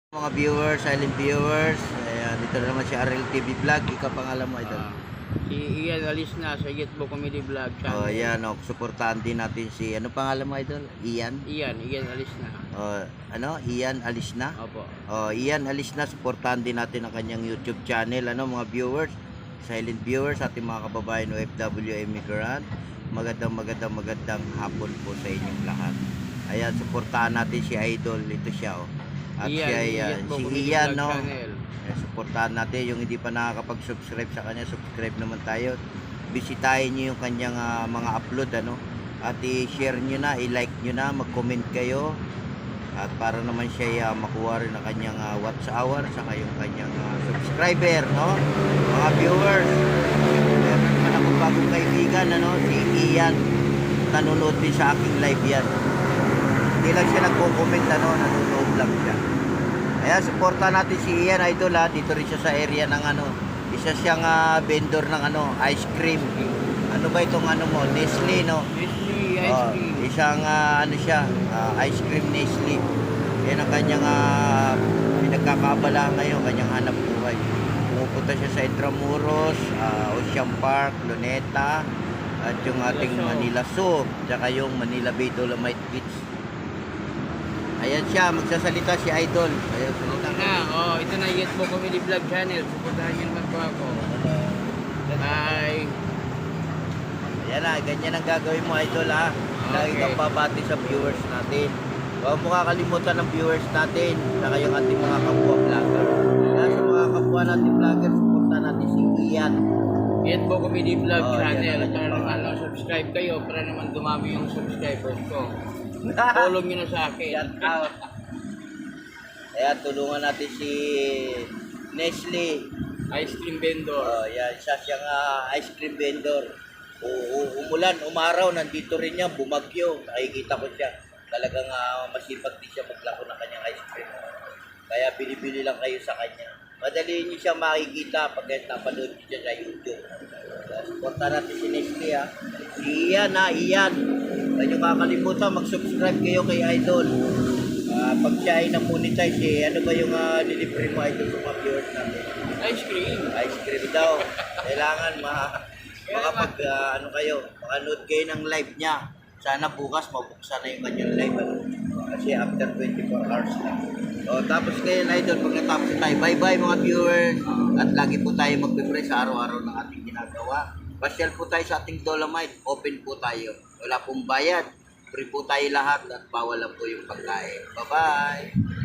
Mga viewers, silent viewers, ayan, dito na naman si RL TV Vlog. Ikaw pangalan mo, idol. Si Ian Alisna sa Gitbo Comedy Vlog channel. Oh, ayan, oh, suportahan din natin si, ano pangalan mo, idol? Ian? Ian Alisna. Oh, ano? Ian Alisna? Opo. Oh, Ian Alisna, suportahan din natin ang kanyang YouTube channel. Ano, mga viewers, silent viewers, ating mga kababayan OFW immigrant. Magandang hapon po sa inyong lahat. Ayan, suportahan natin si idol. Ito siya, oh. At siya, Gitbo si Comedy Ian, Vlog no? channel. Suportahan natin yung hindi pa nakakapag-subscribe sa kanya, subscribe naman tayo. Bisitahin niyo yung kanyang mga upload, ano, at i-share niyo na, i-like niyo na, mag-comment kayo, at para naman siya makuha rin ang kanyang watch hour saka yung kanyang subscriber, no, mga viewers. Meron naman akong bagong kaibigan, ano, si Ian, nanonood din sa aking live yan. Hindi lang siya nagko-comment, ano, nanonood lang siya. Ayan, supportan natin si Ian, idol, ha. Dito rin siya sa area ng ano, isa siyang vendor ng ano, ice cream. Ano ba itong ano mo? Nestle, no? Nestle Ice Oh, Cream. isang ano siya, ice cream Nestle. Yan ang kanyang pinagkakaabalahan ngayon, kanyang hanap buhay. Pumupunta siya sa Intramuros, Ocean Park, Luneta, at yung ating Manila Zoo, tsaka yung Manila Bay Dolomite Beach. Ayan siya, magsasalita si Idol. Ayan, salita Ito na Gitbo Comedy Vlog channel. Suportahan niyo naman po ako. Bye. Ayan na, ganyan ang gagawin mo, Idol, ha. Lagi Okay. kang babati sa viewers natin. Huwag mo kakalimutan ng viewers natin, saka yung ating mga kapwa vlogger. Kaya sa mga kapwa natin vlogger, suportahan natin si Ian. Gitbo Comedy Vlog Oh, channel. yan, Para naman subscribe kayo para naman dumami yung subscribers ko. Follow niyo na sa akin. Shout out. Ayan, tulungan natin si Nestle. Ice cream vendor. Oh, yan, isa siyang ice cream vendor. Umulan, umaraw, nandito rin yan, bumagyo. Nakikita ko siya. Talagang masipag din siya maglako ng kanyang ice cream. Kaya bili-bili lang kayo sa kanya. Madali niyo siya makikita pag napanood niyo siya sa YouTube. Suporta natin si Nestle, ha. Si Ian, Ian. Huwag niyo kakalimutan, mag-subscribe kayo kay Idol. Pag siya ay na-monetize, ano ba yung delivery mo, Idol, sa mga viewers natin? Ice cream. Ice cream daw. Kailangan makapag ano kayo, makanood kayo ng live niya. Sana bukas mabuksan na yung kanyang live, ano? Kasi after 24 hours na. So, tapos kayo, Idol, pag natapos tayo, bye-bye mga viewers. At lagi po tayo magbe-pray sa araw-araw ng ating ginagawa. Pasyal po tayo sa ating Dolomite. Open po tayo. Wala pong bayad. Free po tayo lahat at bawal lang po yung pagkain. Bye-bye!